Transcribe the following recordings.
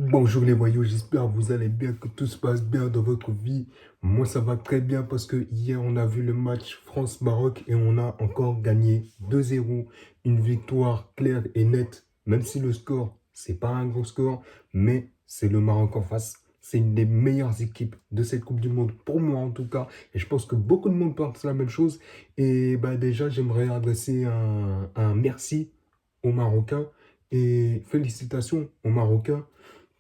Bonjour les voyous, j'espère que vous allez bien, que tout se passe bien dans votre vie. Moi ça va très bien parce que hier on a vu le match France-Maroc et on a encore gagné 2-0. Une victoire claire et nette, même si le score, c'est pas un gros score, mais c'est le Maroc en face. C'est une des meilleures équipes de cette Coupe du Monde, pour moi en tout cas. Et je pense que beaucoup de monde pense la même chose. Et bah déjà, j'aimerais adresser un merci aux Marocains et félicitations aux Marocains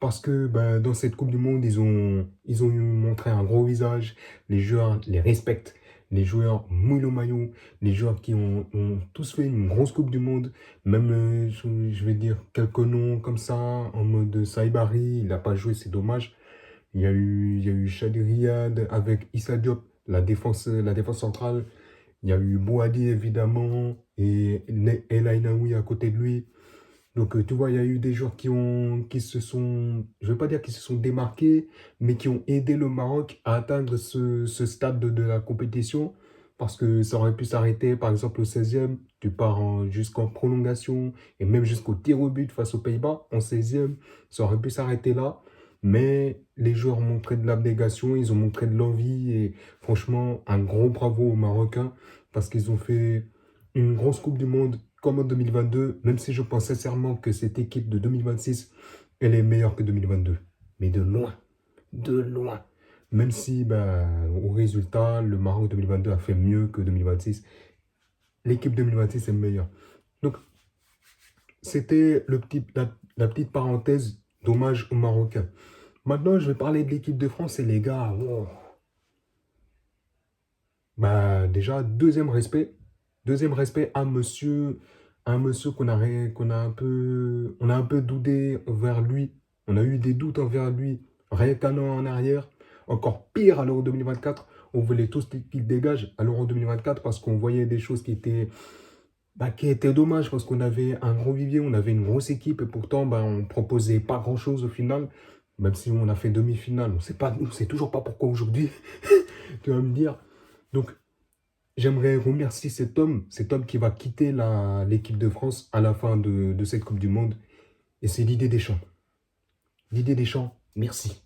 parce que ben, dans cette Coupe du Monde, ils ont montré un gros visage. Les joueurs les respectent. Les joueurs mouillent le maillot. Les joueurs qui ont tous fait une grosse Coupe du Monde. Même, je vais dire quelques noms comme ça, en mode Saïbari, il n'a pas joué, c'est dommage. Il y a eu Chadi Riyad avec Issa Diop, la défense centrale. Il y a eu Bouhaddi, évidemment, et El Ainaoui à côté de lui. Donc, tu vois, il y a eu des joueurs qui se sont, je ne veux pas dire qu'ils se sont démarqués, mais qui ont aidé le Maroc à atteindre ce stade de la compétition. Parce que ça aurait pu s'arrêter, par exemple, au 16e, tu pars jusqu'en prolongation et même jusqu'au tir au but face aux Pays-Bas, en 16e, ça aurait pu s'arrêter là. Mais les joueurs ont montré de l'abnégation, ils ont montré de l'envie et franchement, un gros bravo aux Marocains parce qu'ils ont fait une grosse Coupe du Monde comme en 2022, même si je pense sincèrement que cette équipe de 2026, elle est meilleure que 2022. Mais de loin, de loin. Même si, ben, au résultat, le Maroc 2022 a fait mieux que 2026, l'équipe 2026 est meilleure. Donc, c'était la petite parenthèse d'hommage aux Marocains. Maintenant, je vais parler de l'équipe de France et les gars, oh, bah, déjà, deuxième respect à monsieur qu'on a un peu douté envers lui. On a eu des doutes envers lui, rien qu'un an en arrière. Encore pire à l'Euro 2024. On voulait tous qu'il dégage à l'Euro 2024 parce qu'on voyait des choses qui étaient dommages parce qu'on avait un gros vivier, on avait une grosse équipe et pourtant, on proposait pas grand-chose au final. Même si on a fait demi-finale, on sait toujours pas pourquoi aujourd'hui. Tu vas me dire. Donc, j'aimerais remercier cet homme qui va quitter l'équipe de France à la fin de cette Coupe du Monde. Et c'est Didier Deschamps. Didier Deschamps, merci.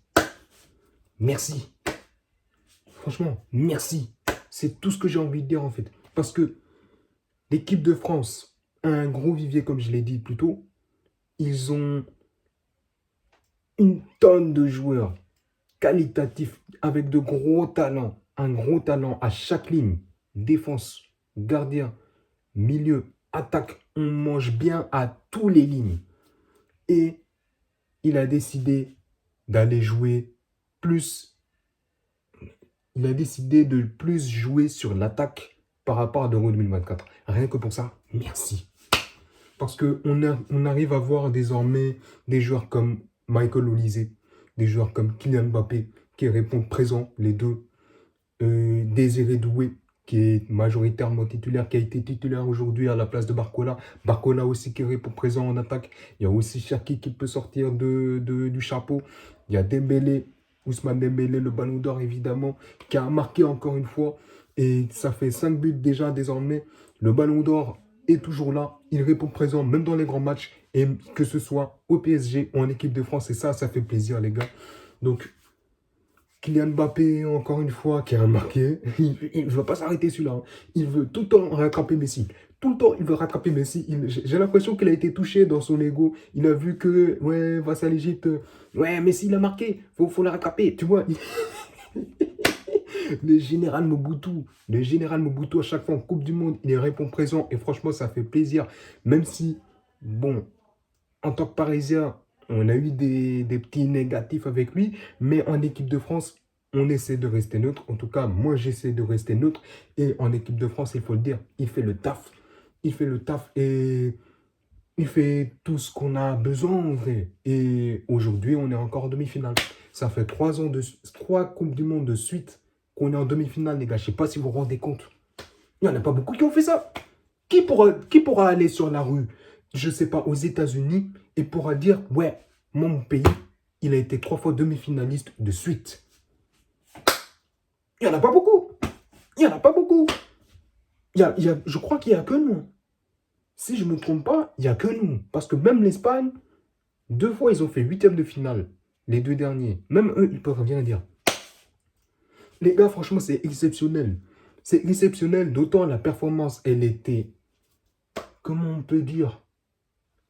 Merci. Franchement, merci. C'est tout ce que j'ai envie de dire en fait. Parce que l'équipe de France a un gros vivier, comme je l'ai dit plus tôt. Ils ont une tonne de joueurs qualitatifs avec de gros talents. Un gros talent à chaque ligne. Défense, gardien, milieu, attaque. On mange bien à tous les lignes. Et il a décidé d'aller jouer plus. Il a décidé de plus jouer sur l'attaque par rapport à l'Euro 2024. Rien que pour ça, merci. Parce qu'on arrive à voir désormais des joueurs comme Michael Olise, des joueurs comme Kylian Mbappé qui répondent présents, les deux. Désiré Doué, qui est majoritairement titulaire, qui a été titulaire aujourd'hui à la place de Barcola. Barcola aussi qui répond présent en attaque. Il y a aussi Cherki qui peut sortir du chapeau. Il y a Dembélé, Ousmane Dembélé, le Ballon d'Or évidemment, qui a marqué encore une fois. Et ça fait 5 buts déjà désormais. Le Ballon d'Or est toujours là. Il répond présent même dans les grands matchs. Et que ce soit au PSG ou en équipe de France. Et ça fait plaisir les gars. Donc, Kylian Mbappé, encore une fois, qui a marqué. Il ne va pas s'arrêter celui-là, hein. Il veut tout le temps rattraper Messi. Tout le temps, il veut rattraper Messi. J'ai l'impression qu'il a été touché dans son ego. Il a vu que, ouais, face à l'Égypte, ouais, Messi, il a marqué. Faut le rattraper. Tu vois, le général Mobutu, à chaque fois en Coupe du Monde, il répond présent. Et franchement, ça fait plaisir. Même si, bon, en tant que Parisien, on a eu des petits négatifs avec lui, mais en équipe de France, on essaie de rester neutre. En tout cas, moi, j'essaie de rester neutre. Et en équipe de France, il faut le dire, il fait le taf. Il fait le taf et il fait tout ce qu'on a besoin en vrai. Et aujourd'hui, on est encore en demi-finale. Ça fait 3 Coupes du Monde de suite qu'on est en demi-finale, les gars. Je ne sais pas si vous vous rendez compte. Il n'y en a pas beaucoup qui ont fait ça. Qui pourra aller sur la rue, je ne sais pas, aux États-Unis et pourra dire, ouais, mon pays, il a été 3 fois demi-finaliste de suite. Il n'y en a pas beaucoup. Il n'y en a pas beaucoup. Je crois qu'il n'y a que nous. Si je ne me trompe pas, il n'y a que nous. Parce que même l'Espagne, 2 fois, ils ont fait huitième de finale. Les 2 derniers. Même eux, ils peuvent rien dire. Les gars, franchement, c'est exceptionnel. C'est exceptionnel, d'autant la performance, elle était, comment on peut dire,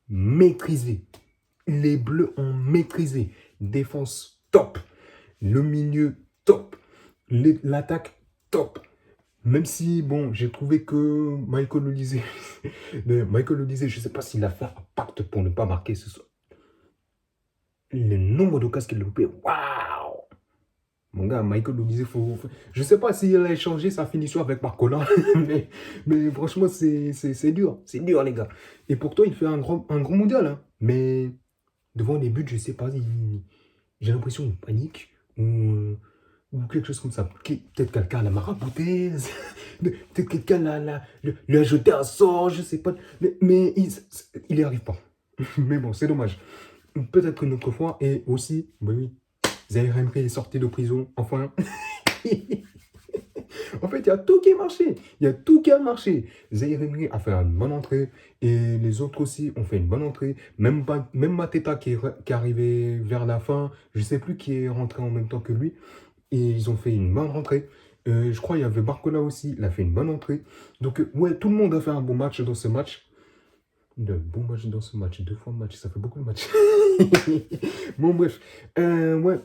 maîtrisée. Les Bleus ont maîtrisé. Défense top. Le milieu top. L'attaque top. Même si, bon, j'ai trouvé que Michael Olise, Michael Olise, je ne sais pas s'il a fait un pacte pour ne pas marquer ce soir. Le nombre de casques qu'il a loupé, waouh! Mon gars, Michael Olise, je ne sais pas s'il a échangé sa finition avec Marcola, mais franchement, c'est dur. C'est dur, les gars. Et pourtant, il fait un grand mondial. Hein. Mais devant les buts, je ne sais pas, j'ai l'impression qu'il panique ou quelque chose comme ça. Peut-être quelqu'un l'a marabouté, peut-être quelqu'un lui a jeté un sort, je ne sais pas. Mais il n'y arrive pas. Mais bon, c'est dommage. Peut-être une autre fois, et aussi, bah oui, Zaïre Emery est sorti de prison, enfin. En fait, il y a tout qui a marché. Il y a tout qui a marché. Zaïre Emery a fait une bonne entrée. Et les autres aussi ont fait une bonne entrée. Même Mateta qui est arrivé vers la fin. Je ne sais plus qui est rentré en même temps que lui. Et ils ont fait une bonne rentrée. Je crois qu'il y avait Barcola aussi. Il a fait une bonne entrée. Donc, ouais, tout le monde a fait un bon match dans ce match. De bons matchs dans ce match. 2 fois match. Ça fait beaucoup de matchs. Bon, bref. Ouais.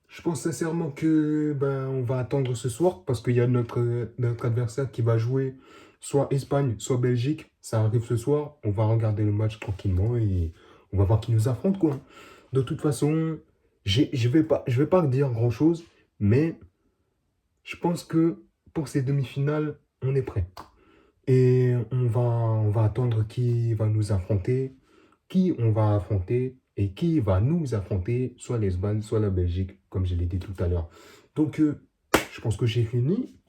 Je pense sincèrement que on va attendre ce soir parce qu'il y a notre adversaire qui va jouer soit Espagne, soit Belgique. Ça arrive ce soir. On va regarder le match tranquillement et on va voir qui nous affronte, quoi. De toute façon, je vais pas dire grand-chose, mais je pense que pour ces demi-finales, on est prêt. Et on va attendre qui va nous affronter, qui on va affronter et qui va nous affronter, soit l'Espagne, soit la Belgique, comme je l'ai dit tout à l'heure. Donc, je pense que j'ai fini.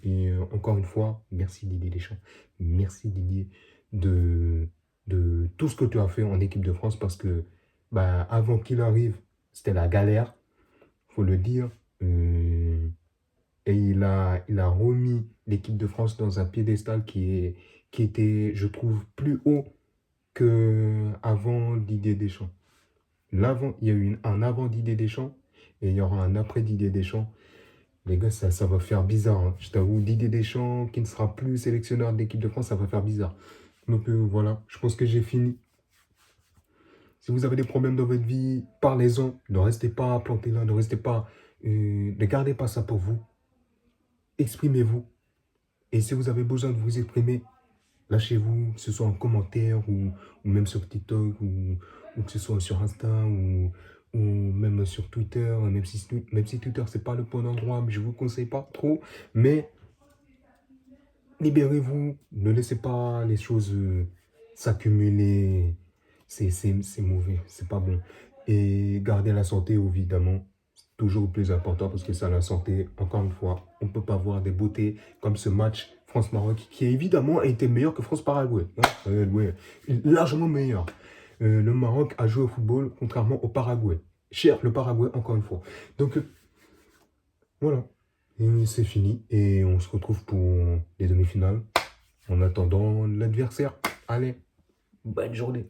Et encore une fois, merci Didier Deschamps. Merci Didier de tout ce que tu as fait en équipe de France parce que avant qu'il arrive, c'était la galère, faut le dire. Et il a remis l'équipe de France dans un piédestal qui était, je trouve, plus haut qu'avant Didier Deschamps. Il y a eu un avant Didier Deschamps et il y aura un après Didier Deschamps. Les gars, ça va faire bizarre. Hein. Je t'avoue, Didier Deschamps, qui ne sera plus sélectionneur de l'équipe de France, ça va faire bizarre. Donc voilà, je pense que j'ai fini. Si vous avez des problèmes dans votre vie, parlez-en. Ne restez pas plantés là, ne restez pas. Ne gardez pas ça pour vous. Exprimez-vous. Et si vous avez besoin de vous exprimer, lâchez-vous, que ce soit en commentaire ou même sur TikTok ou que ce soit sur Insta ou même sur Twitter, même si Twitter, c'est pas le bon endroit, mais je vous conseille pas trop. Mais libérez-vous, ne laissez pas les choses s'accumuler. C'est mauvais, c'est pas bon. Et gardez la santé, évidemment. C'est toujours le plus important parce que c'est la santé. Encore une fois, on ne peut pas voir des beautés comme ce match France-Maroc qui évidemment a été meilleur que France-Paraguay. Hein. Ouais, largement meilleur. Le Maroc a joué au football contrairement au Paraguay. Cher le Paraguay, encore une fois. Donc, voilà. Et c'est fini. Et on se retrouve pour les demi-finales. En attendant l'adversaire. Allez, bonne journée.